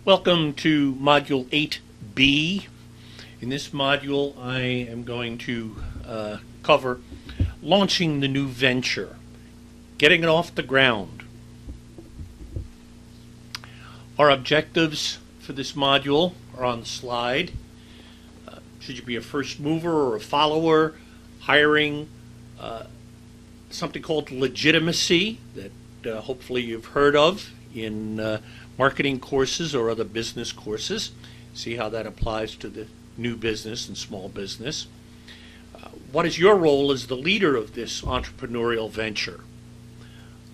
Welcome to Module 8B. In this module, I am going to cover launching the new venture, getting it off the ground. Our objectives for this module are on the slide. Should you be a first mover or a follower, hiring something called legitimacy that hopefully you've heard of in marketing courses or other business courses. See how that applies to the new business and small business. What is your role as the leader of this entrepreneurial venture?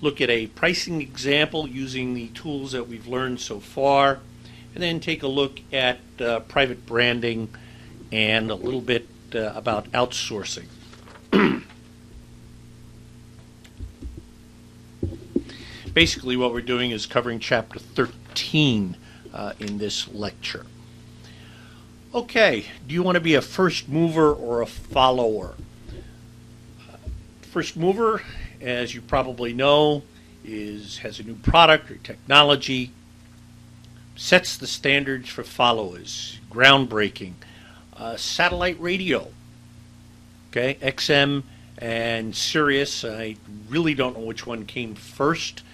Look at a pricing example using the tools that we've learned so far, and then take a look at private branding and a little bit about outsourcing. Basically, what we're doing is covering Chapter 13 in this lecture. Okay, do you want to be a first mover or a follower? First mover, as you probably know, has a new product or technology, sets the standards for followers, groundbreaking. Satellite radio, okay, XM and Sirius. I really don't know which one came first.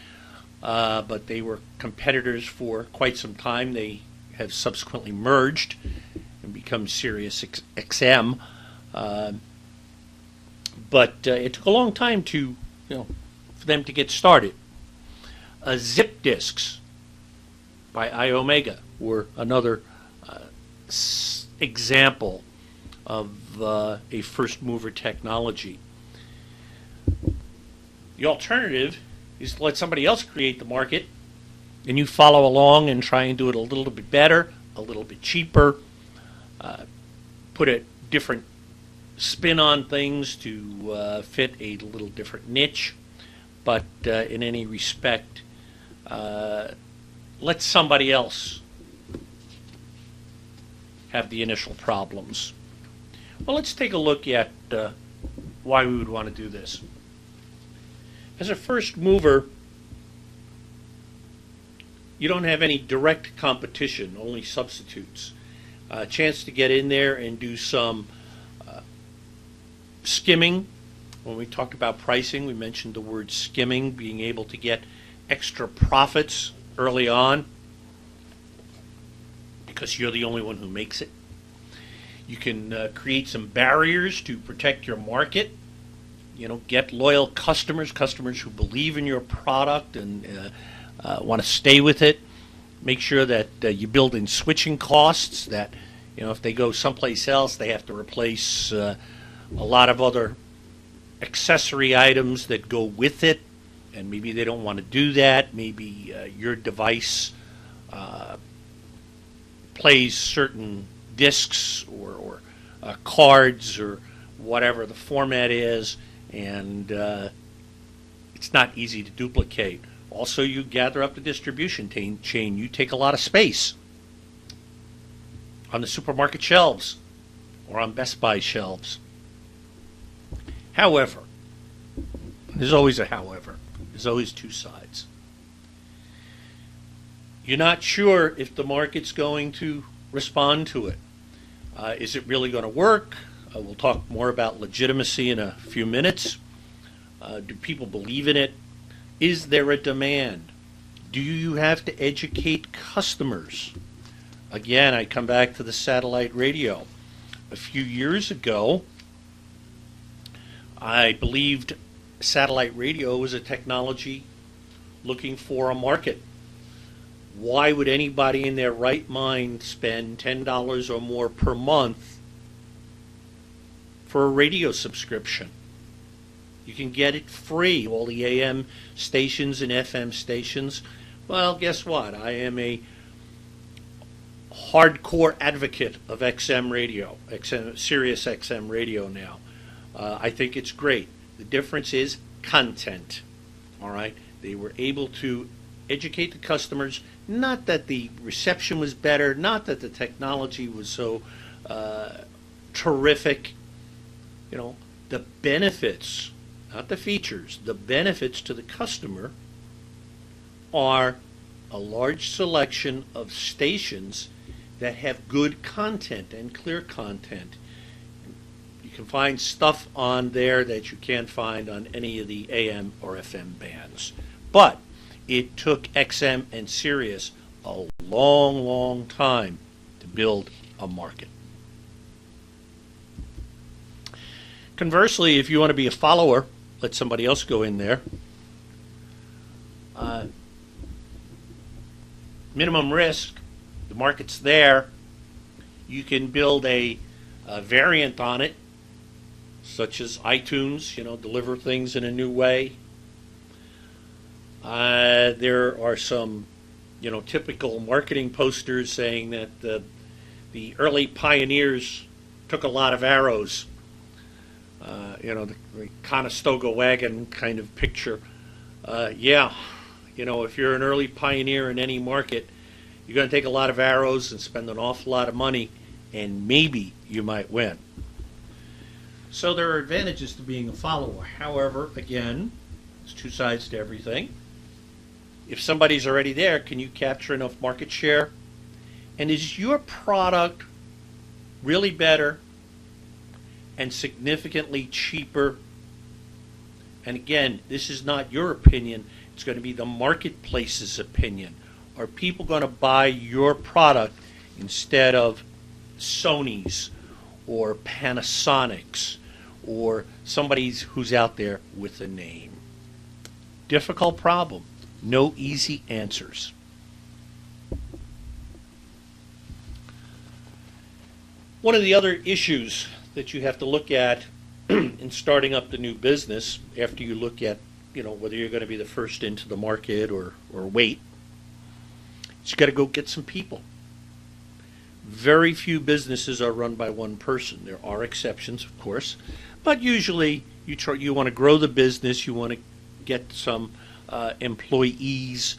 But they were competitors for quite some time. They have subsequently merged and become Sirius XM. But it took a long time for them to get started. Zip disks by iOmega were another example of a first mover technology. The alternative is to let somebody else create the market, and you follow along and try and do it a little bit better, a little bit cheaper, put a different spin on things to fit a little different niche, but in any respect, let somebody else have the initial problems. Well, let's take a look at why we would want to do this. As a first mover, you don't have any direct competition, only substitutes. A chance to get in there and do some skimming. When we talked about pricing, we mentioned the word skimming, being able to get extra profits early on because you're the only one who makes it. You can create some barriers to protect your market. Get loyal customers who believe in your product and want to stay with it. Make sure that you build in switching costs, that if they go someplace else, they have to replace a lot of other accessory items that go with it, and maybe they don't want to do that. Maybe your device plays certain discs or cards or whatever the format is, and it's not easy to duplicate. Also, you gather up the distribution chain. You take a lot of space on the supermarket shelves or on Best Buy shelves. However, there's always a however. There's always two sides. You're not sure if the market's going to respond to it. Is it really going to work? We'll talk more about legitimacy in a few minutes. Do people believe in it? Is there a demand? Do you have to educate customers? Again, I come back to the satellite radio. A few years ago, I believed satellite radio was a technology looking for a market. Why would anybody in their right mind spend $10 or more per month for a radio subscription? You can get it free, all the AM stations and FM stations. Well, guess what? I am a hardcore advocate of XM radio, Sirius XM radio now. I think it's great. The difference is content. All right? They were able to educate the customers, not that the reception was better, not that the technology was so terrific. The benefits, not the features, the benefits to the customer are a large selection of stations that have good content and clear content. You can find stuff on there that you can't find on any of the AM or FM bands. But it took XM and Sirius a long, long time to build a market. Conversely, if you want to be a follower, let somebody else go in there. Minimum risk, the market's there. You can build a variant on it, such as iTunes, deliver things in a new way. There are some, typical marketing posters saying that the early pioneers took a lot of arrows. The Conestoga wagon kind of picture. If you're an early pioneer in any market, you're going to take a lot of arrows and spend an awful lot of money, and maybe you might win. So there are advantages to being a follower. However, again, there's two sides to everything. If somebody's already there, can you capture enough market share? And is your product really better and significantly cheaper? And again, this is not your opinion. It's going to be the marketplace's opinion. Are people going to buy your product instead of Sony's or Panasonic's or somebody who's out there with a name? Difficult problem. No easy answers. One of the other issues that you have to look at in starting up the new business, after you look at whether you're going to be the first into the market or wait, is you got to go get some people. Very few businesses are run by one person. There are exceptions, of course, but usually you want to grow the business. You want to get some employees.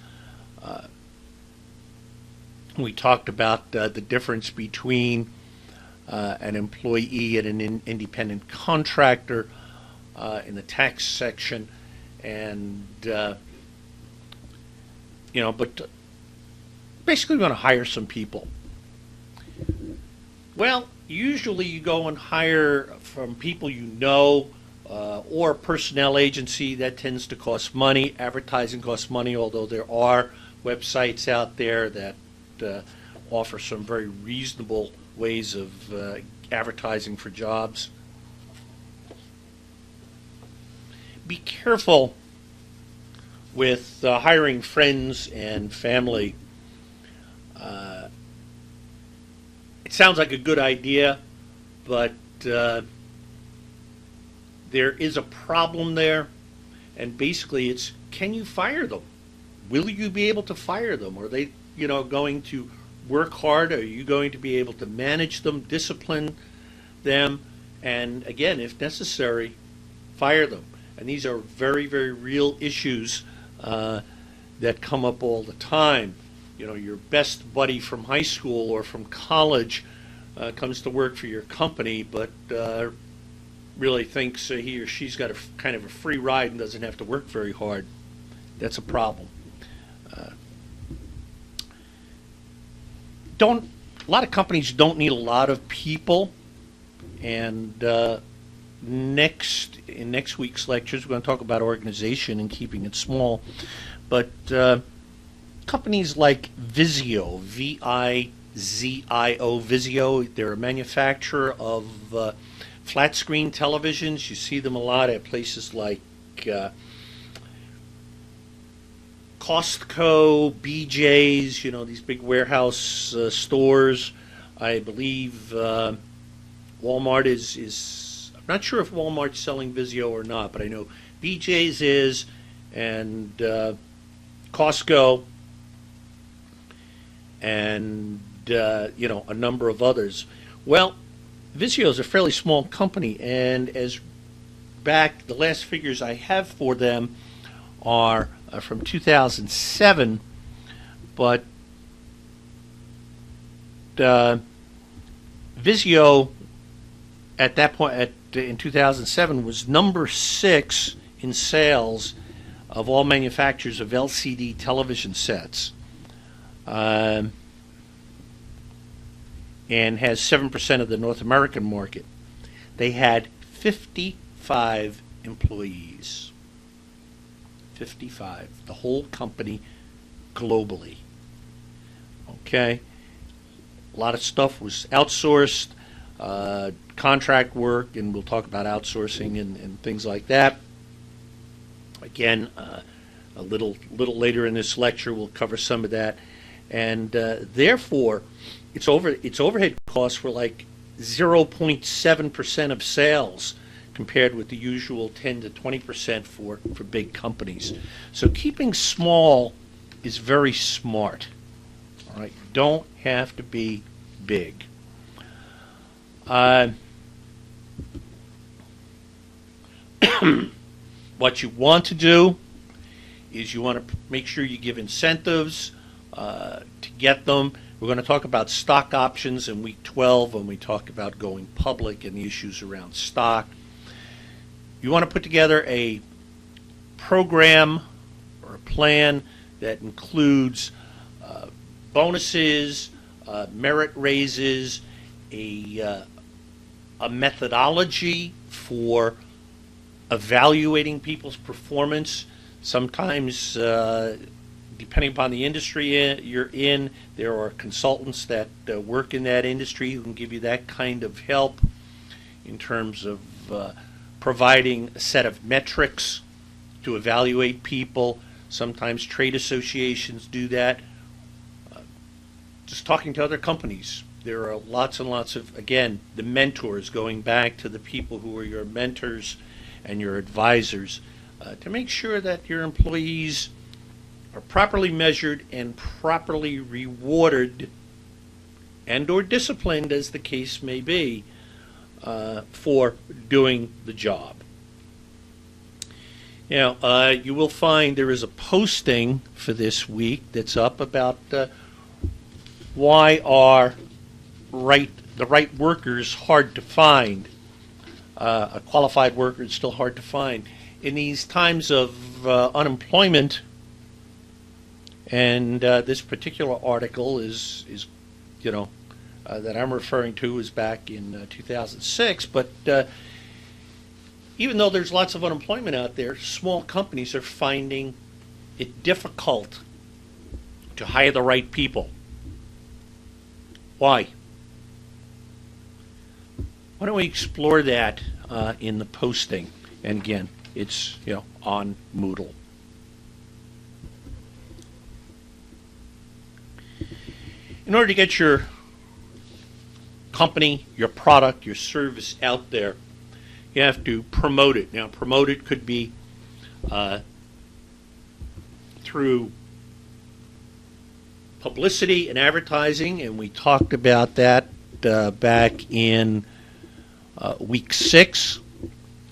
We talked about the difference between an employee and an independent contractor in the tax section, and but basically we want to hire some people. Well, usually you go and hire from people or a personnel agency. That tends to cost money. Advertising costs money, although there are websites out there that offer some very reasonable ways of advertising for jobs. Be careful with hiring friends and family. It sounds like a good idea, but there is a problem there, and basically it's, can you fire them? Will you be able to fire them? Are they going to work hard? Are you going to be able to manage them, discipline them, and again, if necessary, fire them? And these are very, very real issues that come up all the time. Your best buddy from high school or from college comes to work for your company, but really thinks he or she's got a kind of a free ride and doesn't have to work very hard. That's a problem. A lot of companies don't need a lot of people, and in next week's lectures we're going to talk about organization and keeping it small. But companies like Vizio, V-I-Z-I-O, Vizio, they're a manufacturer of flat screen televisions. You see them a lot at places like Costco, BJ's, these big warehouse stores. I believe Walmart is I'm not sure if Walmart's selling Vizio or not, but I know BJ's is, and Costco, and a number of others. Well, Vizio is a fairly small company, and the last figures I have for them are from 2007, but Vizio at that point in 2007 was number 6 in sales of all manufacturers of LCD television sets. and has 7% of the North American market. They had 55 employees. 55. The whole company globally. Okay? A lot of stuff was outsourced, contract work, and we'll talk about outsourcing and things like that. Again, a little later in this lecture, we'll cover some of that. And therefore, its overhead costs were like 0.7% of sales, compared with the usual 10 to 20% for big companies. So keeping small is very smart. All right, don't have to be big. What you want to do is you want to make sure you give incentives to get them. We're going to talk about stock options in week 12 when we talk about going public and the issues around stock. You want to put together a program or a plan that includes bonuses, merit raises, a methodology for evaluating people's performance. Sometimes, depending upon the industry you're in, there are consultants that work in that industry who can give you that kind of help in terms of providing a set of metrics to evaluate people. Sometimes trade associations do that. Just talking to other companies. There are lots and lots of, again, the mentors, going back to the people who are your mentors and your advisors, to make sure that your employees are properly measured and properly rewarded and or disciplined, as the case may be, for doing the job. Now, you will find there is a posting for this week that's up about why are the right workers hard to find. A qualified worker is still hard to find. In these times of unemployment, and this particular article is that I'm referring to is back in 2006, but even though there's lots of unemployment out there, small companies are finding it difficult to hire the right people. Why? Why don't we explore that in the posting? And again, it's on Moodle. In order to get your company, your product, your service out there, you have to promote it. Now, promote it could be through publicity and advertising, and we talked about that back in week 6,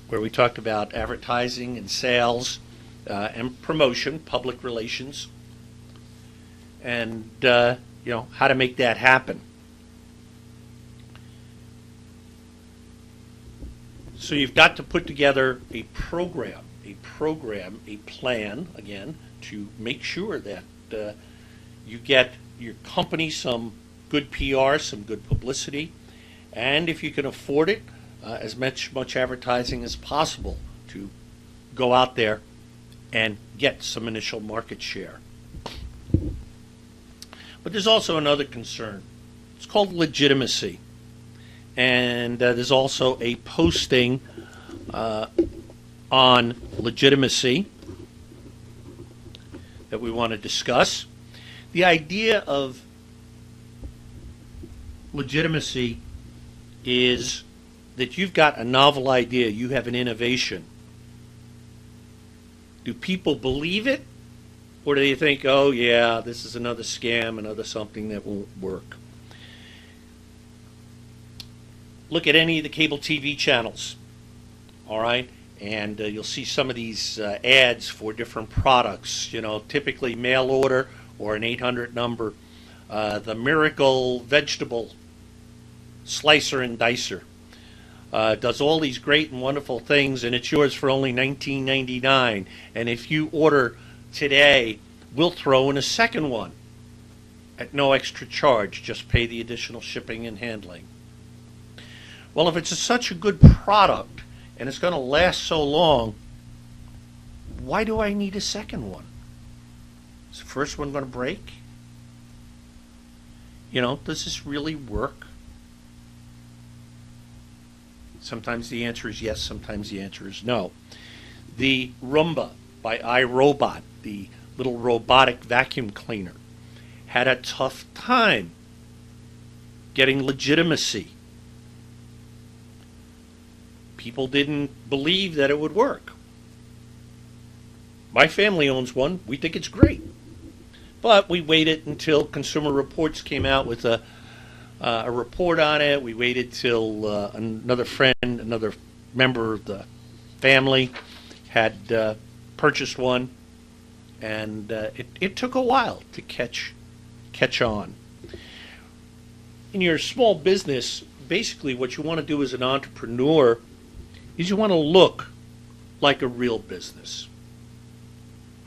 where we talked about advertising and sales and promotion, public relations, and how to make that happen. So you've got to put together a program, a plan, again, to make sure that you get your company some good PR, some good publicity, and if you can afford it, as much advertising as possible to go out there and get some initial market share. But there's also another concern. It's called legitimacy. And there's also a posting on legitimacy that we want to discuss. The idea of legitimacy is that you've got a novel idea, you have an innovation. Do people believe it? Or do they think, oh yeah, this is another scam, another something that won't work? Look at any of the cable TV channels, all right? And you'll see some of these ads for different products, typically mail order or an 800 number. The Miracle Vegetable Slicer and Dicer does all these great and wonderful things, and it's yours for only $19.99. And if you order today, we'll throw in a second one. at no extra charge. Just pay the additional shipping and handling. Well, if it's such a good product and it's going to last so long, why do I need a second one? Is the first one going to break? Does this really work? Sometimes the answer is yes, sometimes the answer is no. The Roomba by iRobot, the little robotic vacuum cleaner, had a tough time getting legitimacy. People didn't believe that it would work. My family owns one. We think it's great. But we waited until Consumer Reports came out with a report on it. We waited till another member of the family had purchased one, and it took a while to catch on. In your small business, basically what you want to do as an entrepreneur is you want to look like a real business.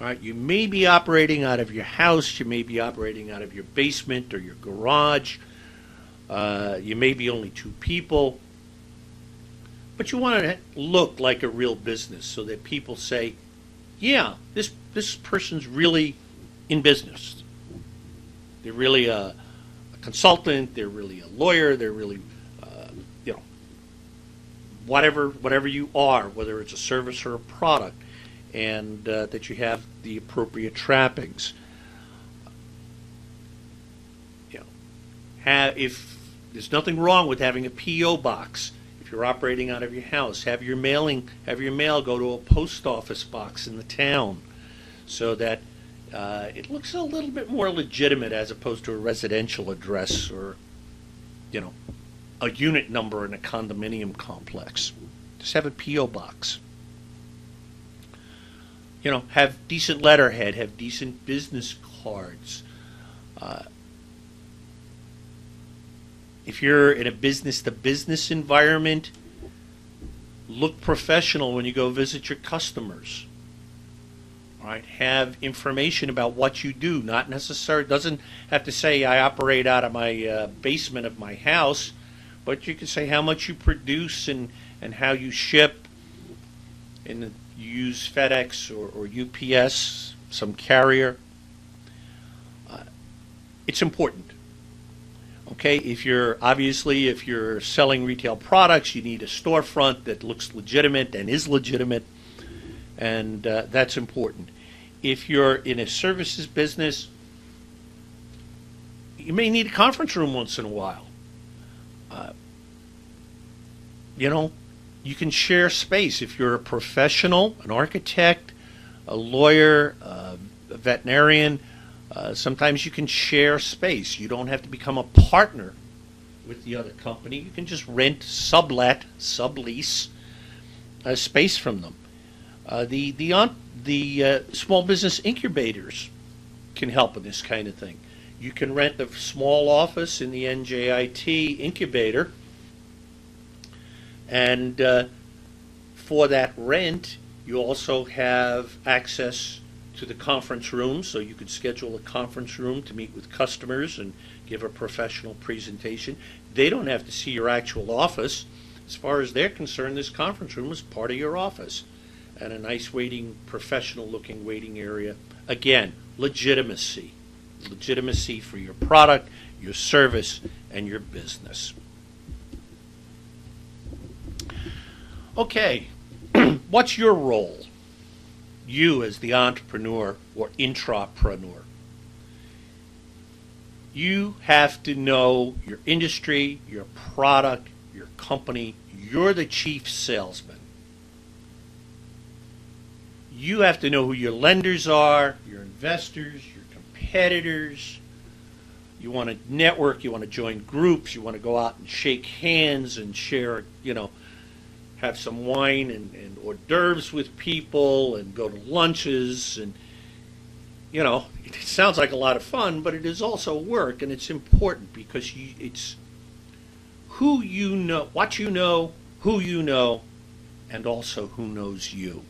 All right, you may be operating out of your house, you may be operating out of your basement or your garage, you may be only two people, but you want to look like a real business so that people say, yeah, this person's really in business. They're really a consultant, they're really a lawyer, they're really, whatever you are, whether it's a service or a product, and that you have the appropriate trappings. If there's nothing wrong with having a P.O. box. If you're operating out of your house, have your mail go to a post office box in the town, so that it looks a little bit more legitimate as opposed to a residential address or, a unit number in a condominium complex. Just have a P.O. box. Have decent letterhead, have decent business cards. If you're in a business-to-business environment, look professional when you go visit your customers. All right, have information about what you do. Not necessarily, doesn't have to say I operate out of my basement of my house, but you can say how much you produce and how you ship, and you use FedEx or UPS, some carrier. It's important. Okay, if you're selling retail products, you need a storefront that looks legitimate and is legitimate, and that's important. If you're in a services business, you may need a conference room once in a while. You can share space. If you're a professional, an architect, a lawyer, a veterinarian, sometimes you can share space. You don't have to become a partner with the other company. You can just rent, sublease space from them. The small business incubators can help with this kind of thing. You can rent a small office in the NJIT incubator, and for that rent, you also have access to the conference room, so you could schedule a conference room to meet with customers and give a professional presentation. They don't have to see your actual office. As far as they're concerned, this conference room is part of your office, and a nice professional-looking waiting area. Again, legitimacy for your product, your service, and your business. Okay, what's your role? You as the entrepreneur or intrapreneur. You have to know your industry, your product, your company. You're the chief salesman. You have to know who your lenders are, your investors, your competitors. You want to network, you want to join groups, you want to go out and shake hands and share, have some wine and hors d'oeuvres with people and go to lunches, and it sounds like a lot of fun, but it is also work, and it's important because it's who you know, what you know, who you know, and also who knows you.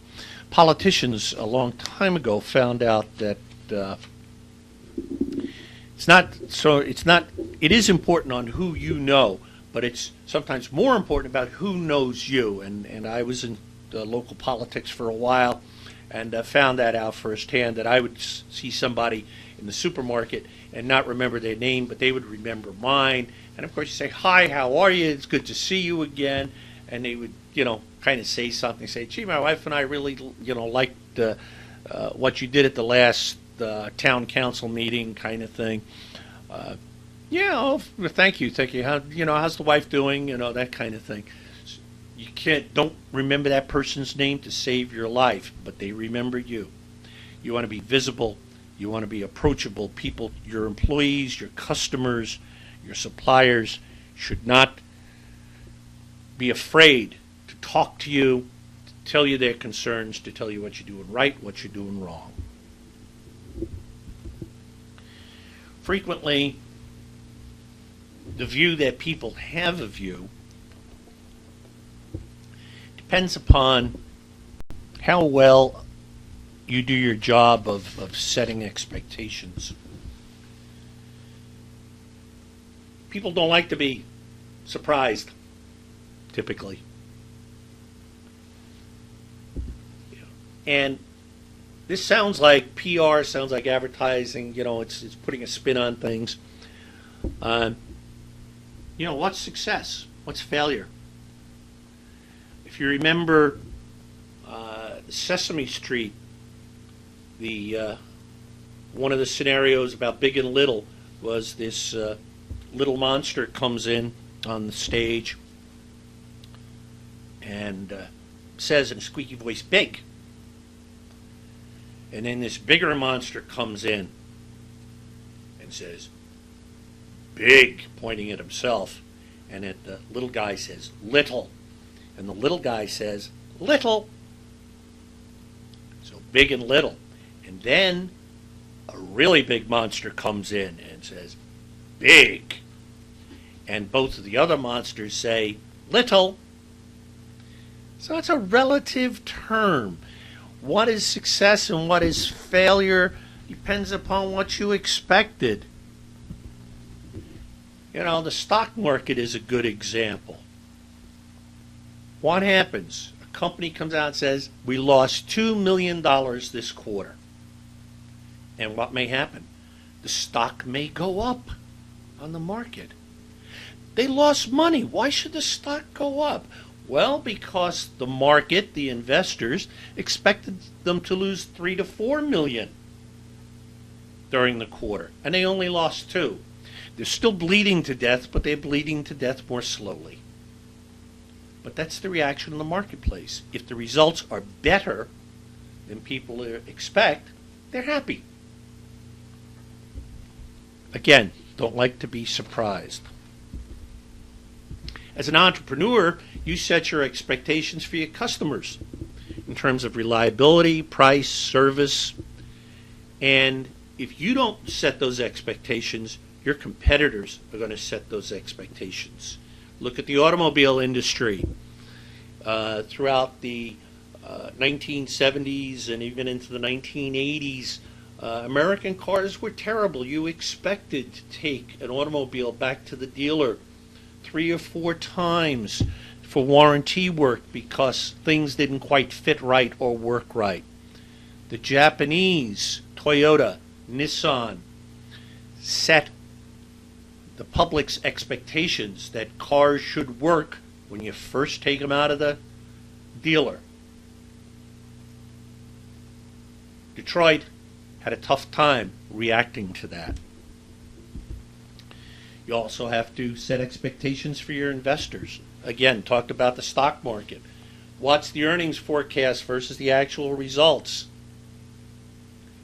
Politicians a long time ago found out that it is important on who you know, but it's sometimes more important about who knows you. And I was in local politics for a while, and found that out firsthand, that I would see somebody in the supermarket and not remember their name, but they would remember mine. And of course, you say, "Hi, how are you? It's good to see you again." And they would, kind of say something, say, "Gee, my wife and I really, liked what you did at the last town council meeting," kind of thing. Yeah, oh, thank you. How's the wife doing? That kind of thing. Don't remember that person's name to save your life, but they remember you. You want to be visible. You want to be approachable. People, your employees, your customers, your suppliers should not be afraid to talk to you, to tell you their concerns, to tell you what you're doing right, what you're doing wrong. Frequently, the view that people have of you depends upon how well you do your job of setting expectations. People don't like to be surprised, typically. And this sounds like PR, sounds like advertising, it's putting a spin on things. What's success? What's failure? If you remember Sesame Street, the one of the scenarios about Big and Little was this little monster comes in on the stage and says in a squeaky voice, "Big." And then this bigger monster comes in and says, "Big," pointing at himself. And the little guy says, "Little." And the little guy says, "Little." So Big and Little. And then a really big monster comes in and says, "Big." And both of the other monsters say, "Little." So it's a relative term. What is success and what is failure depends upon what you expected. The stock market is a good example. What happens? A company comes out and says, "We lost $2 million this quarter." And what may happen? The stock may go up on the market. They lost money. Why should the stock go up? Well, because the market, the investors, expected them to lose 3 to 4 million during the quarter, and they only lost 2. They're still bleeding to death, but they're bleeding to death more slowly. But that's the reaction in the marketplace. If the results are better than people expect, they're happy. Again, don't like to be surprised. As an entrepreneur, you set your expectations for your customers in terms of reliability, price, service. And if you don't set those expectations, your competitors are going to set those expectations. Look at the automobile industry. Throughout the 1970s and even into the 1980s, American cars were terrible. You expected to take an automobile back to the dealer 3 or 4 times for warranty work because things didn't quite fit right or work right. The Japanese, Toyota, Nissan, set the public's expectations that cars should work when you first take them out of the dealer. Detroit had a tough time reacting to that. You also have to set expectations for your investors. Again, talked about the stock market. What's the earnings forecast versus the actual results?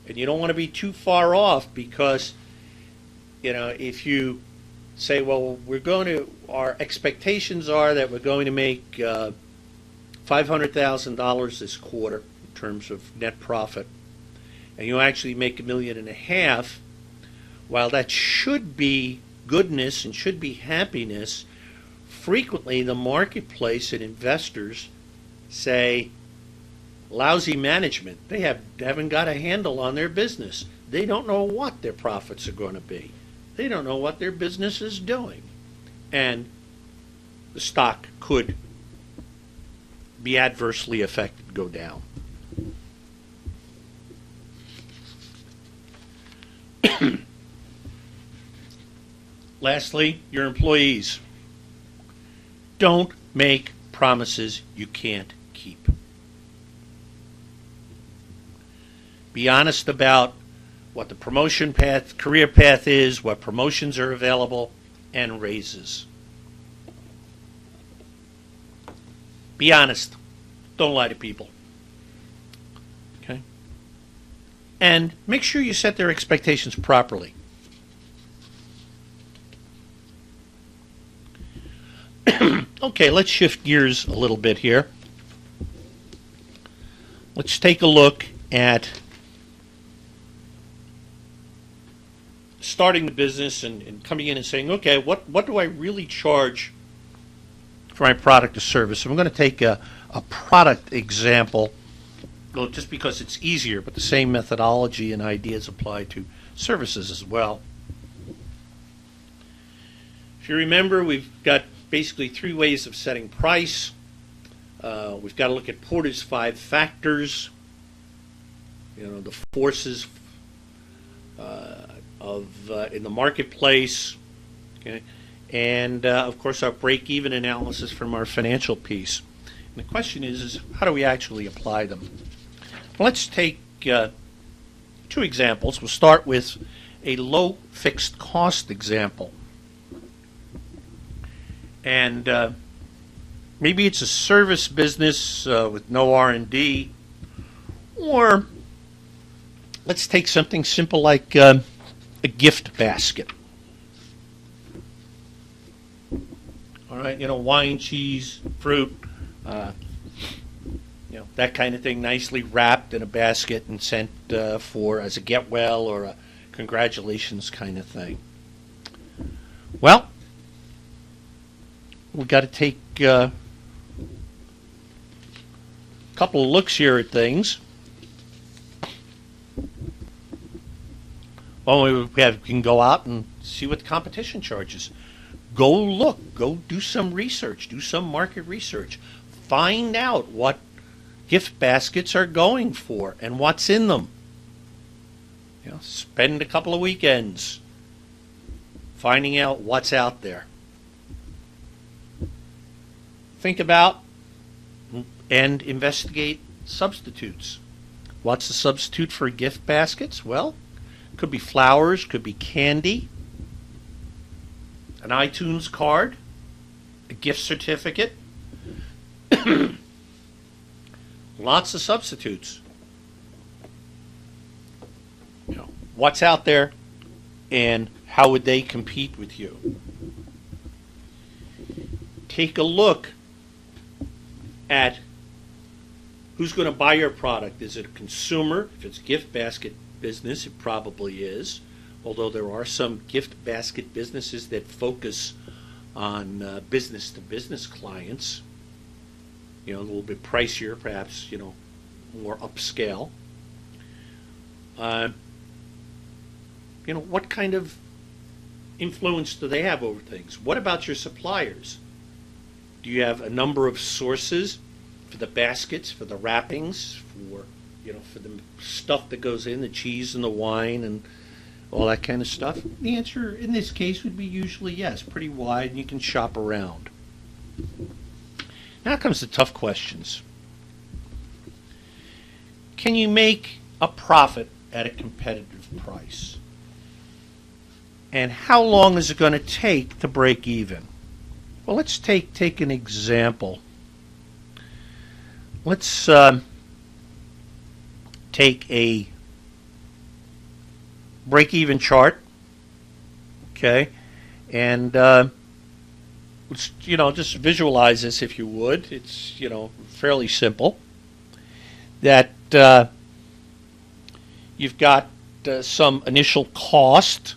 And you don't want to be too far off because, if you say, well, our expectations are that we're going to make $500,000 this quarter in terms of net profit, and you actually make $1.5 million, while that should be goodness and should be happiness, frequently the marketplace and investors say, lousy management. They haven't got a handle on their business. They don't know what their profits are going to be. they don't know what their business is doing. And the stock could be adversely affected, go down. Lastly, your employees. Don't make promises you can't keep. Be honest about what the promotion path, career path is, what promotions are available, and raises. Be honest. Don't lie to people. Okay? And make sure you set their expectations properly. Okay, let's shift gears a little bit here. Let's take a look at starting the business and coming in and saying, okay, what do I really charge for my product or service? So I'm going to take a product example, well, just because it's easier, but the same methodology and ideas apply to services as well. If you remember, we've got basically three ways of setting price. We've got to look at Porter's 5 factors, the forces in the marketplace, okay, and of course our break-even analysis from our financial piece. And the question is how do we actually apply them? Well, let's take 2 examples. We'll start with a low fixed cost example. And maybe it's a service business with no R&D, or let's take something simple like a gift basket. All right, wine, cheese, fruit, that kind of thing, nicely wrapped in a basket and sent for as a get well or a congratulations kind of thing. Well, we've got to take a couple of looks here at things. Well, we can go out and see what the competition charges. Go look, go do some research, do some market research. Find out what gift baskets are going for and what's in them. Spend a couple of weekends finding out what's out there. Think about and investigate substitutes. What's the substitute for gift baskets? Well, could be flowers, could be candy, an iTunes card, a gift certificate. Lots of substitutes. What's out there and how would they compete with you? Take a look at who's going to buy your product. Is it a consumer? If it's gift basket business, it probably is. Although there are some gift basket businesses that focus on business-to-business clients. A little bit pricier, perhaps, more upscale. What kind of influence do they have over things? What about your suppliers? Do you have a number of sources for the baskets, for the wrappings, for the stuff that goes in, the cheese and the wine and all that kind of stuff? The answer in this case would be usually yes, pretty wide, and you can shop around. Now comes the tough questions. Can you make a profit at a competitive price? And how long is it going to take to break even? Well, let's take an example. Let's take a break-even chart, okay, and let's just visualize this if you would. It's fairly simple. That you've got some initial cost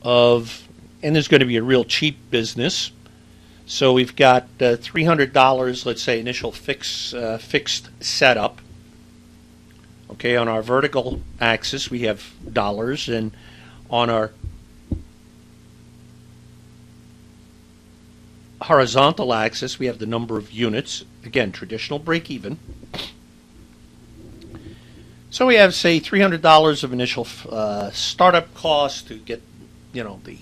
of, and there's going to be a real cheap business. So we've got $300, let's say, initial fixed setup. Okay, on our vertical axis we have dollars, and on our horizontal axis, we have the number of units. Again, traditional break-even. So we have, say, $300 of initial startup cost to get, the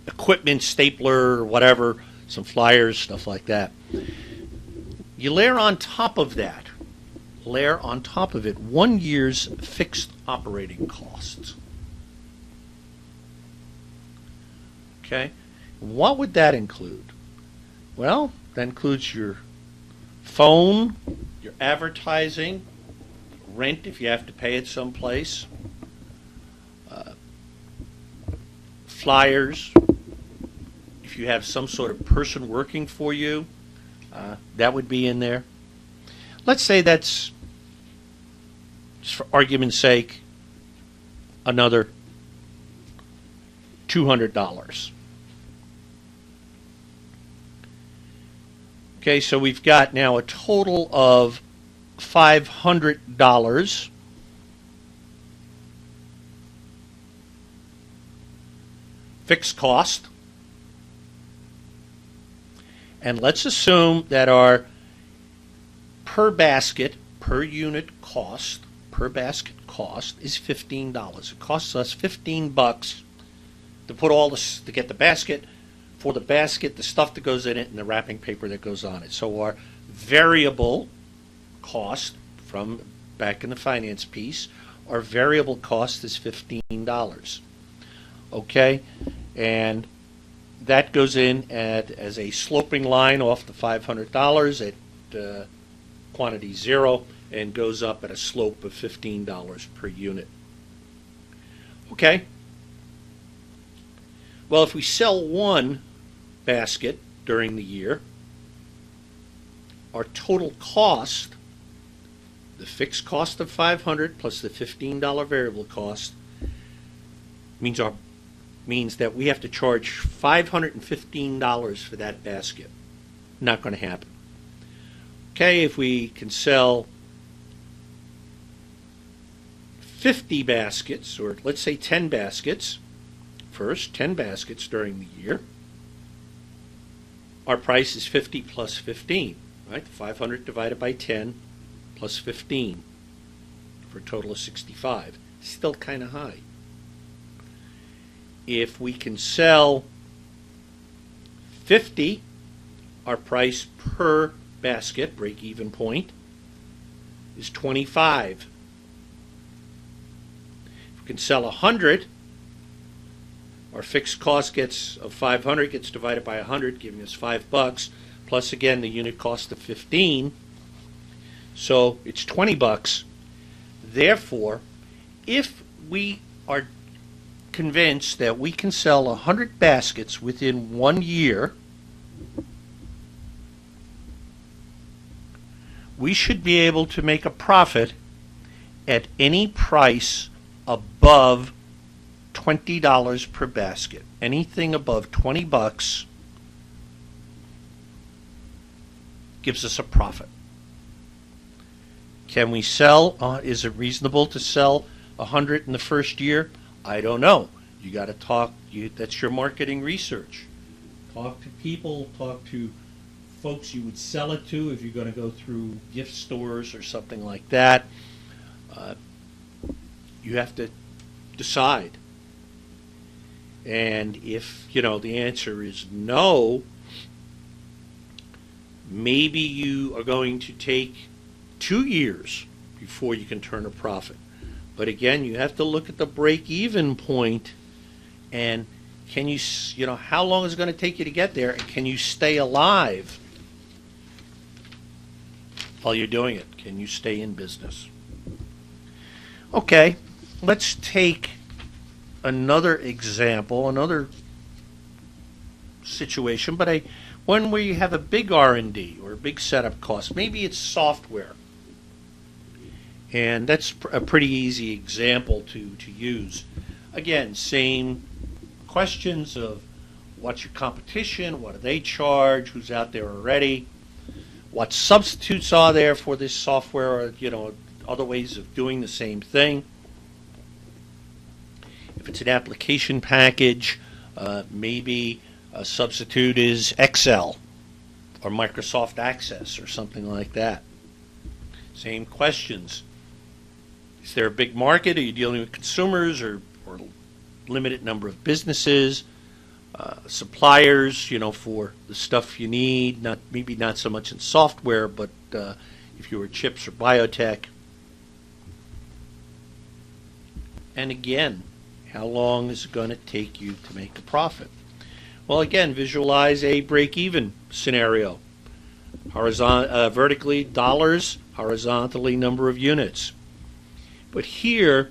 equipment, stapler, whatever, some flyers, stuff like that. You layer on top of that, 1 year's fixed operating costs. Okay? What would that include? Well, that includes your phone, your advertising, rent if you have to pay it someplace, flyers, if you have some sort of person working for you, that would be in there. Let's say that's, just for argument's sake, another $200. Okay, so we've got now a total of $500 fixed cost. And let's assume that our per basket, per unit cost, per basket cost is $15. It costs us $15 to put all this, to get the basket, for the basket, the stuff that goes in it, and the wrapping paper that goes on it. So our variable cost, from back in the finance piece, our variable cost is $15. Okay? And that goes in as a sloping line off the $500 at quantity 0 and goes up at a slope of $15 per unit. Okay? Well, if we sell one basket during the year, our total cost, the fixed cost of $500 plus the $15 variable cost, means that we have to charge $515 for that basket. Not going to happen. Okay, if we can sell 50 baskets, or let's say 10 baskets, first 10 baskets during the year, our price is 50 plus 15, right? 500 divided by 10 plus 15 for a total of 65. Still kind of high. If we can sell 50, our price per basket, break-even point, is 25. If we can sell 100, our fixed cost of 500 gets divided by 100, giving us $5, plus again the unit cost of 15. So it's $20. Therefore, if we are convinced that we can sell 100 baskets within 1 year, we should be able to make a profit at any price above $20 per basket. Anything above $20 gives us a profit. Can we sell? Is it reasonable to sell 100 in the first year? I don't know. You got to talk. That's your marketing research. Talk to people. Talk to folks you would sell it to if you're going to go through gift stores or something like that. You have to decide. And if, the answer is no, maybe you are going to take 2 years before you can turn a profit. But again, you have to look at the break-even point, and can you, how long is it going to take you to get there, and can you stay alive while you're doing it? Can you stay in business? Okay, let's take another example, another situation, but one where you have a big R&D or a big setup cost. Maybe it's software. And that's a pretty easy example to use. Again, same questions of what's your competition, what do they charge, who's out there already, what substitutes are there for this software, or other ways of doing the same thing. If it's an application package, maybe A substitute is Excel or Microsoft Access or something like that. Same questions. Is there a big market? Are you dealing with consumers or limited number of businesses? Suppliers, for the stuff you need, maybe not so much in software, but if you were chips or biotech. And again, how long is it going to take you to make a profit? Well, again, visualize a break-even scenario. Vertically, dollars, horizontally, number of units. But here,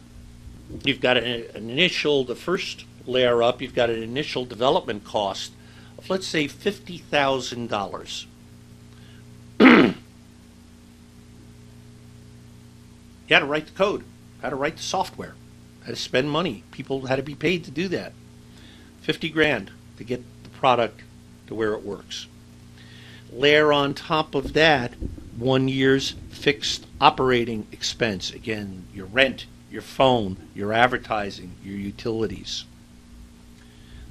you've got the first layer up, you've got an initial development cost of, let's say, $50,000. You had to write the code, had to write the software, had to spend money. People had to be paid to do that. 50 grand to get the product to where it works. Layer on top of that 1 year's fixed operating expense. Again, your rent, your phone, your advertising, your utilities.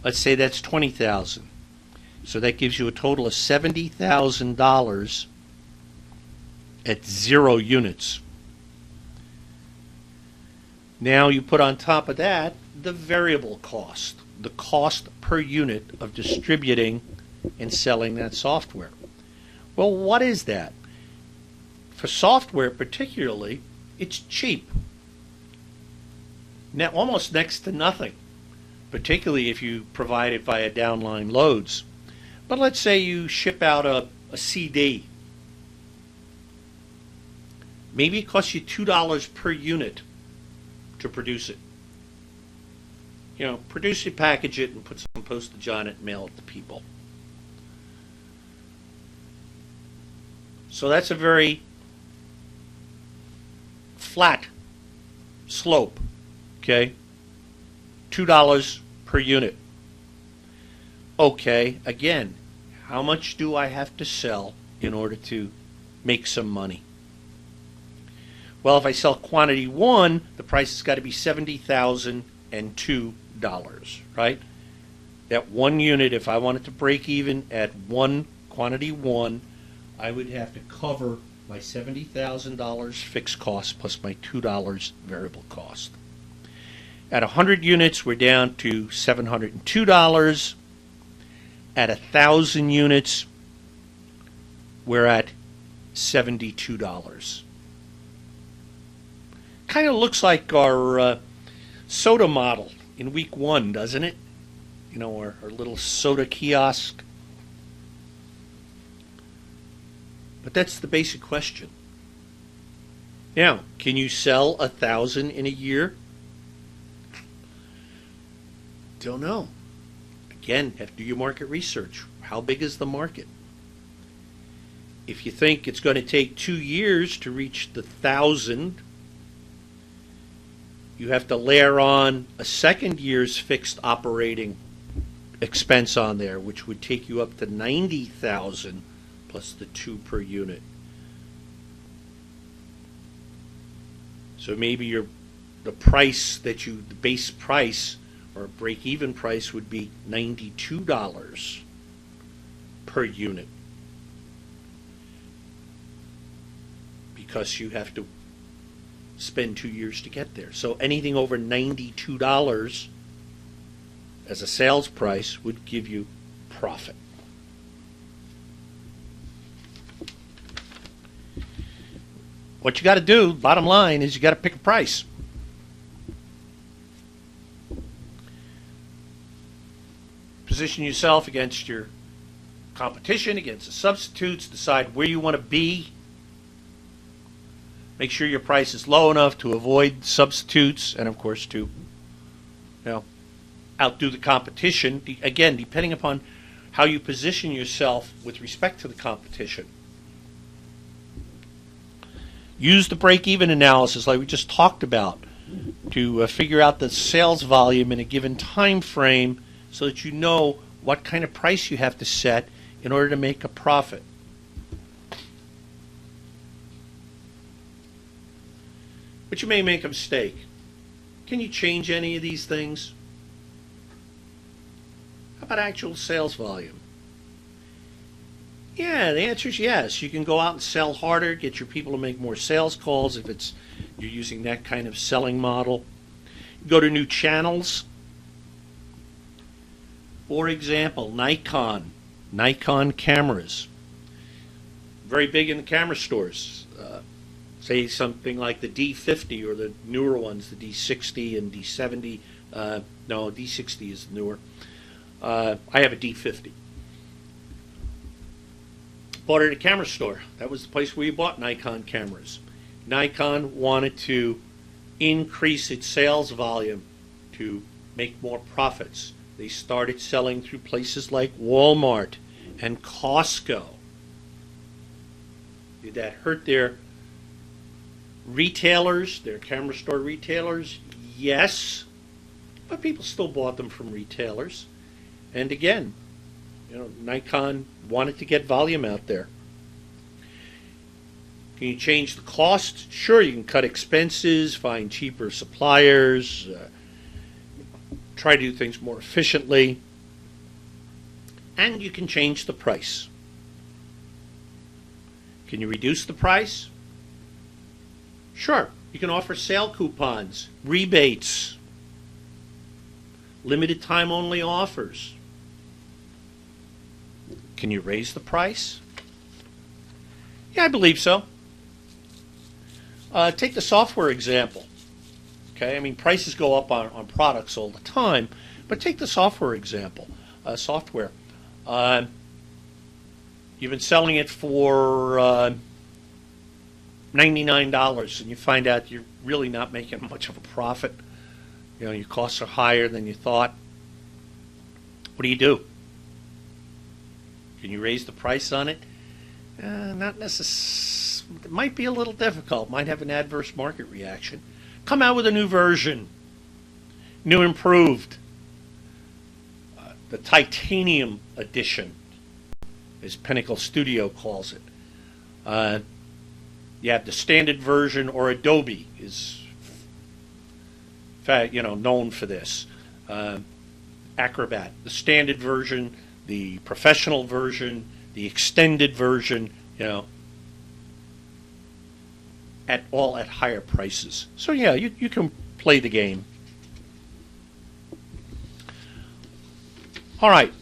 Let's say that's $20,000. So that gives you a total of $70,000 at 0 units. Now you put on top of that the variable cost, the cost per unit of distributing and selling that software. Well, what is that? For software particularly, it's cheap. Now, almost next to nothing, particularly if you provide it via downline loads. But let's say you ship out a CD. Maybe it costs you $2 per unit to produce it. Produce it, package it, and put some postage on it and mail it to people. So that's a very flat slope, okay? $2 per unit. Okay, again, how much do I have to sell in order to make some money? Well, if I sell quantity 1, the price has got to be $70,002, right? That 1 unit, if I wanted to break even at quantity 1, I would have to cover my $70,000 fixed cost plus my $2 variable cost. At 100 units, we're down to $702. At 1,000 units, we're at $72. Kind of looks like our soda model in week 1, doesn't it? Our little soda kiosk. But that's the basic question. Now, can you sell 1,000 in a year? Don't know. Again, have to do your market research. How big is the market? If you think it's going to take 2 years to reach the 1,000, you have to layer on a second year's fixed operating expense on there, which would take you up to 90,000 plus the 2 per unit. So maybe the base price or break-even price would be $92 per unit, because you have to spend 2 years to get there. So anything over $92 as a sales price would give you profit. What you got to do, bottom line, is you got to pick a price. Position yourself against your competition, against the substitutes, decide where you want to be. Make sure your price is low enough to avoid substitutes and, of course, to outdo the competition. Again, depending upon how you position yourself with respect to the competition. Use the break-even analysis like we just talked about to figure out the sales volume in a given time frame so that you know what kind of price you have to set in order to make a profit. But you may make a mistake. Can you change any of these things? How about actual sales volume? Yeah, the answer is yes. You can go out and sell harder, get your people to make more sales calls if you're using that kind of selling model. Go to new channels. For example, Nikon cameras. Very big in the camera stores. Say something like the D50 or the newer ones, the D60 and D70. No, D60 is newer. I have a D50. Bought it at a camera store. That was the place where you bought Nikon cameras. Nikon wanted to increase its sales volume to make more profits. They started selling through places like Walmart and Costco. Did that hurt their retailers, their camera store retailers? Yes, but people still bought them from retailers. And again, Nikon wanted to get volume out there. Can you change the cost? Sure, you can cut expenses, find cheaper suppliers, try to do things more efficiently, and you can change the price. Can you reduce the price? Sure, you can offer sale coupons, rebates, limited time only offers. Can you raise the price? Yeah, I believe so. Take the software example. Okay, I mean, prices go up on products all the time, but take the software example. Software. You've been selling it for $99, and you find out you're really not making much of a profit. Your costs are higher than you thought. What do? Can you raise the price on it? Not necessarily. It might be a little difficult. Might have an adverse market reaction. Come out with a new version. New improved. The Titanium Edition, as Pinnacle Studio calls it. You have the standard version, or Adobe is known for this. Acrobat, the standard version, the professional version, the extended version, at higher prices. So yeah, you can play the game. All right.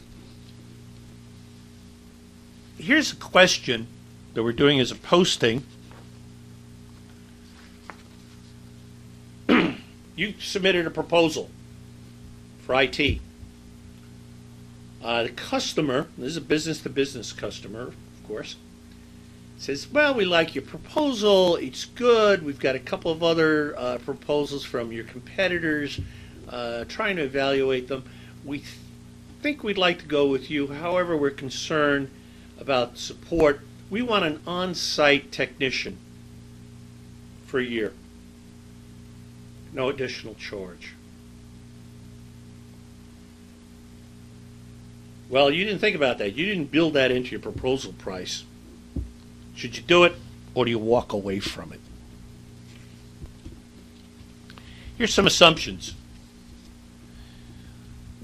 Here's a question that we're doing as a posting. You submitted a proposal for IT. The customer, this is a business-to-business customer, of course, says, well, we like your proposal. It's good. We've got a couple of other proposals from your competitors, trying to evaluate them. We think we'd like to go with you. However, we're concerned about support. We want an on-site technician for a year. No additional charge. Well, you didn't think about that. You didn't build that into your proposal price. Should you do it, or do you walk away from it? Here's some assumptions.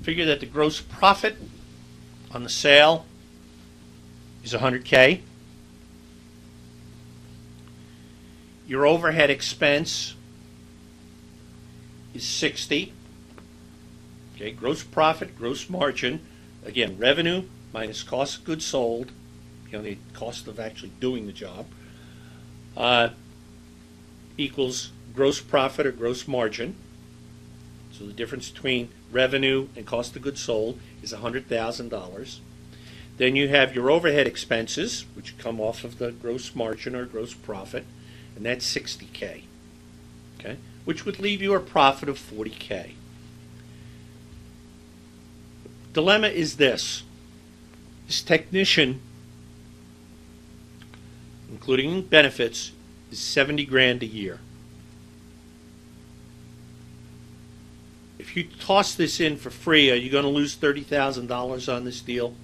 Figure that the gross profit on the sale is $100K. Your overhead expense is $60. Okay, gross profit, gross margin. Again, revenue minus cost of goods sold, the cost of actually doing the job, equals gross profit or gross margin. So the difference between revenue and cost of goods sold is $100,000. Then you have your overhead expenses, which come off of the gross margin or gross profit, and that's $60K. Okay, which would leave you a profit of $40K. Dilemma is this. This technician, including benefits, is $70,000 a year. If you toss this in for free, are you going to lose $30,000 on this deal?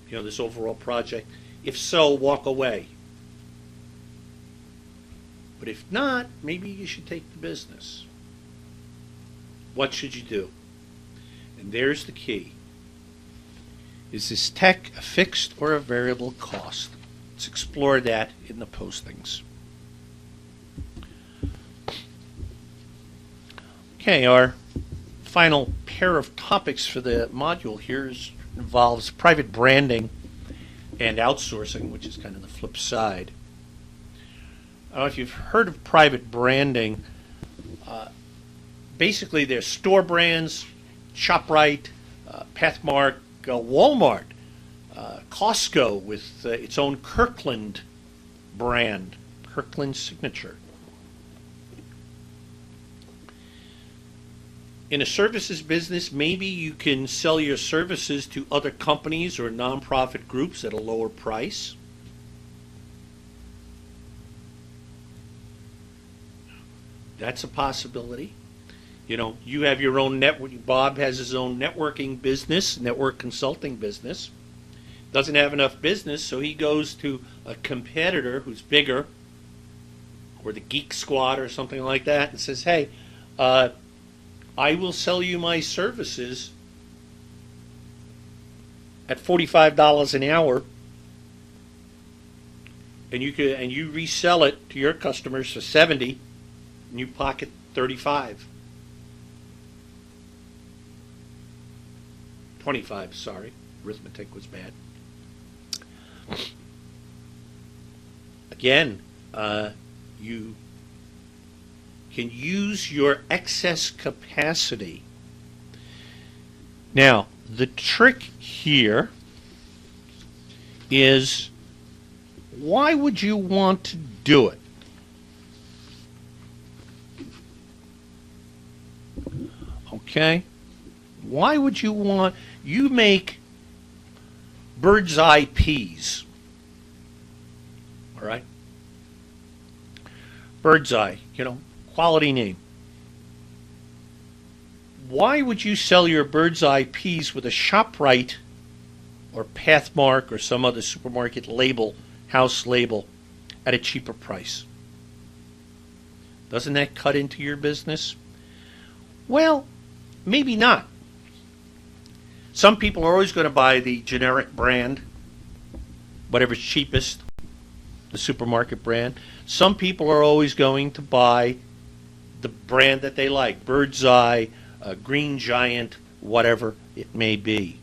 This overall project? If so, walk away. But if not, maybe you should take the business. What should you do? And there's the key. Is this tech a fixed or a variable cost? Let's explore that in the postings. Okay, our final pair of topics for the module here involves private branding and outsourcing, which is kind of the flip side. I don't know if you've heard of private branding. Basically, there's store brands, ShopRite, Pathmark, Walmart, Costco with its own Kirkland brand, Kirkland signature. In a services business, maybe you can sell your services to other companies or nonprofit groups at a lower price. That's a possibility. You know, you have your own network. Bob has his own networking business, network consulting business. Doesn't have enough business, so he goes to a competitor who's bigger, or the Geek Squad or something like that, and says, hey, I will sell you my services at $45 an hour, and you resell it to your customers for $70, and you pocket $35. 25, sorry. Arithmetic was bad. Again, you can use your excess capacity. Now, the trick here is, why would you want to do it? Okay? Why would you want... You make bird's eye peas. All right? Bird's eye, quality name. Why would you sell your bird's eye peas with a ShopRite or Pathmark or some other supermarket label, house label, at a cheaper price? Doesn't that cut into your business? Well, maybe not. Some people are always going to buy the generic brand, whatever's cheapest, the supermarket brand. Some people are always going to buy the brand that they like, Bird's Eye, Green Giant, whatever it may be.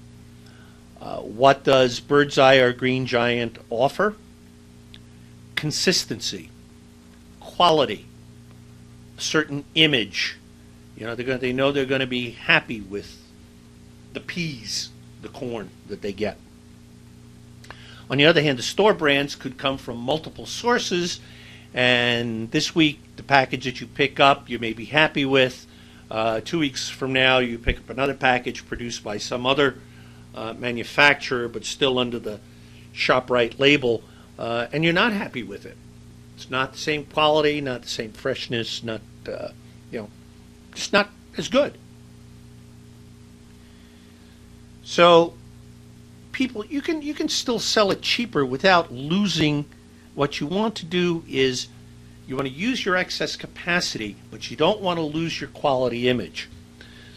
What does Bird's Eye or Green Giant offer? Consistency, quality, a certain image. They know they're going to be happy with the peas, the corn that they get. On the other hand, the store brands could come from multiple sources, and this week the package that you pick up you may be happy with. 2 weeks from now you pick up another package produced by some other manufacturer but still under the ShopRite label, and you're not happy with it. It's not the same quality, not the same freshness, not just not as good. So people, you can still sell it cheaper without losing. What you want to do is you want to use your excess capacity, but you don't want to lose your quality image.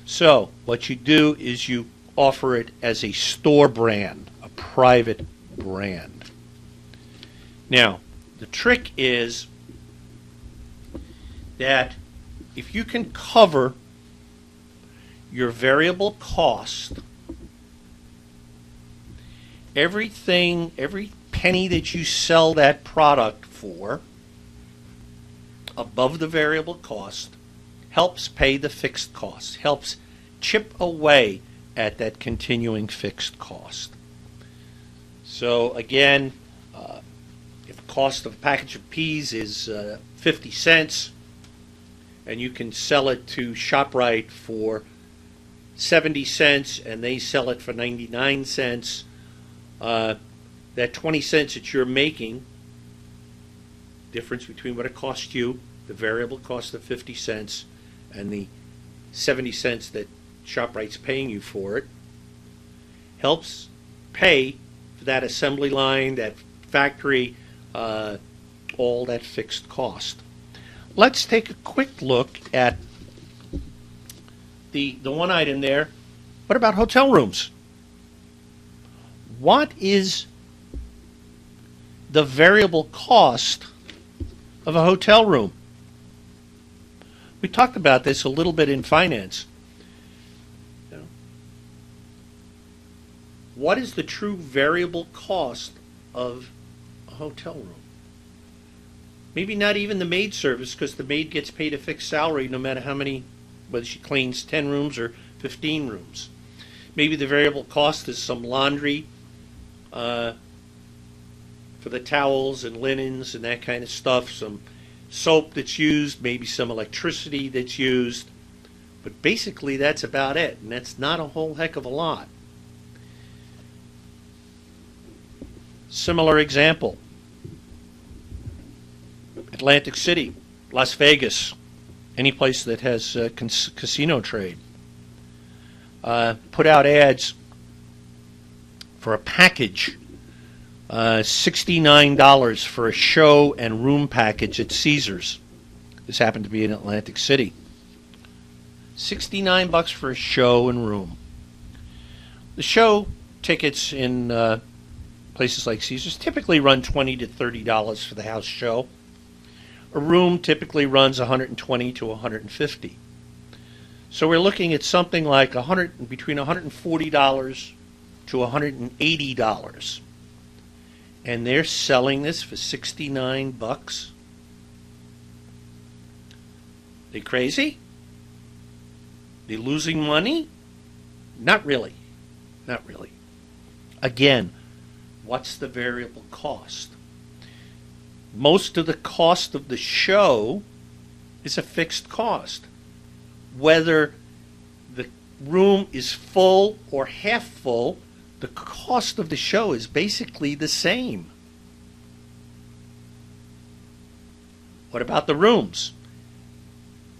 So what you do is you offer it as a store brand, a private brand. Now, the trick is that if you can cover your variable cost, every penny that you sell that product for above the variable cost helps pay the fixed cost, helps chip away at that continuing fixed cost. So again, if the cost of a package of peas is 50 cents and you can sell it to ShopRite for 70 cents and they sell it for 99 cents, that 20 cents that you're making, difference between what it costs you, the variable cost of 50 cents, and the 70 cents that ShopRite's paying you for it, helps pay for that assembly line, that factory, all that fixed cost. Let's take a quick look at the one item there. What about hotel rooms? what is the variable cost of a hotel room? We talked about this a little bit in finance. What is the true variable cost of a hotel room? Maybe not even the maid service, because the maid gets paid a fixed salary no matter how many, whether she cleans 10 rooms or 15 rooms. Maybe the variable cost is some laundry for the towels and linens and that kind of stuff, some soap that's used, maybe some electricity that's used. But basically that's about it, and that's not a whole heck of a lot. Similar example, Atlantic City, Las Vegas, any place that has casino trade, put out ads for a package, $69 for a show and room package at Caesars. This happened to be in Atlantic City. $69 for a show and room. The show tickets in places like Caesars typically run $20 to $30 for the house show. A room typically runs $120 to $150. So we're looking at something like between $140 to $180. And they're selling this for $69. They crazy? They losing money? Not really. Not really. Again, what's the variable cost? Most of the cost of the show is a fixed cost. Whether the room is full or half full, the cost of the show is basically the same. What about the rooms?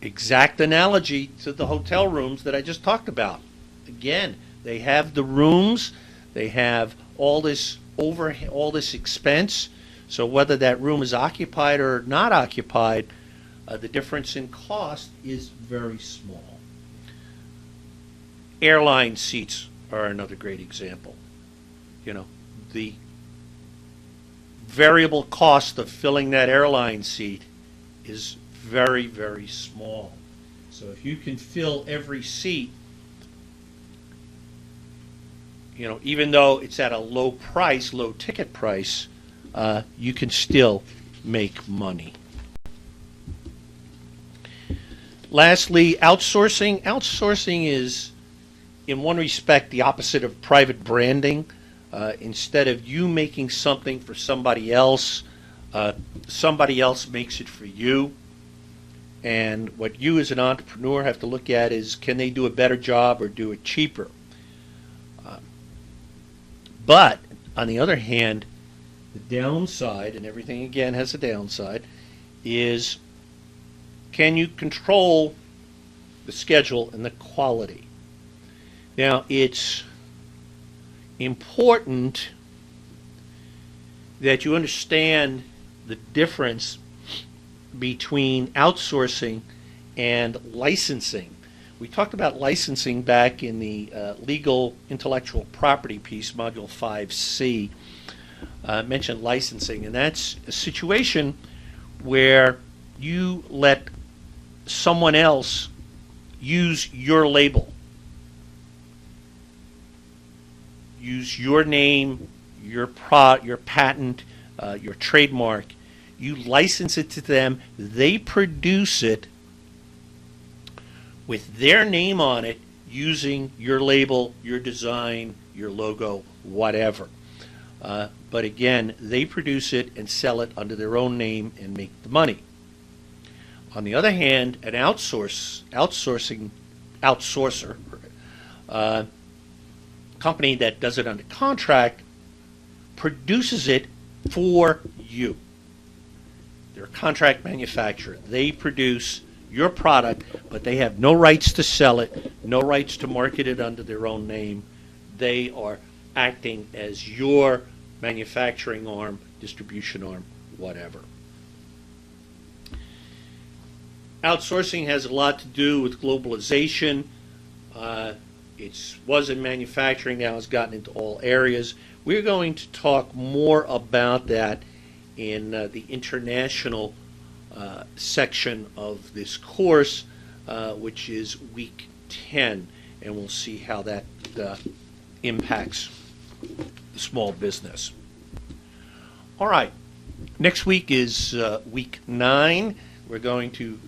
Exact analogy to the hotel rooms that I just talked about. Again, they have the rooms, they have all this expense. So whether that room is occupied or not occupied, the difference in cost is very small. Airline seats are another great example. You know, the variable cost of filling that airline seat is very, very small. So if you can fill every seat, you know, even though it's at a low price, low ticket price, you can still make money. Lastly, outsourcing. Outsourcing is, in one respect, the opposite of private branding. Instead of you making something for somebody else makes it for you. And what you as an entrepreneur have to look at is, can they do a better job or do it cheaper? But, on the other hand, the downside, and everything again has a downside, is can you control the schedule and the quality? Now, it's important that you understand the difference between outsourcing and licensing. We talked about licensing back in the legal intellectual property piece, Module 5C. Mentioned licensing, and that's a situation where you let someone else use your label, use your name, your patent, your trademark. You license it to them. They produce it with their name on it, using your label, your design, your logo, whatever. But again, they produce it and sell it under their own name and make the money. On the other hand, an outsourcer, company that does it under contract, produces it for you. They're a contract manufacturer. They produce your product, but they have no rights to sell it, no rights to market it under their own name. They are acting as your manufacturing arm, distribution arm, whatever. Outsourcing has a lot to do with globalization. It was in manufacturing, now it's gotten into all areas. We're going to talk more about that in the international section of this course, which is week 10, and we'll see how that impacts small business. All right, next week is week 9. We're going to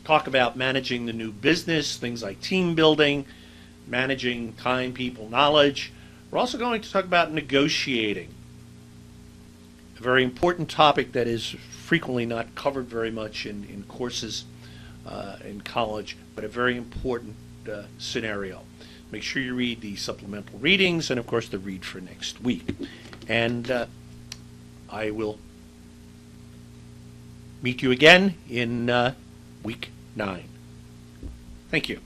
talk about managing the new business, things like team building, managing time, people, knowledge. We're also going to talk about negotiating, a very important topic that is frequently not covered very much in courses in college, but a very important scenario. Make sure you read the supplemental readings and, of course, the read for next week. And I will meet you again in week 9. Thank you.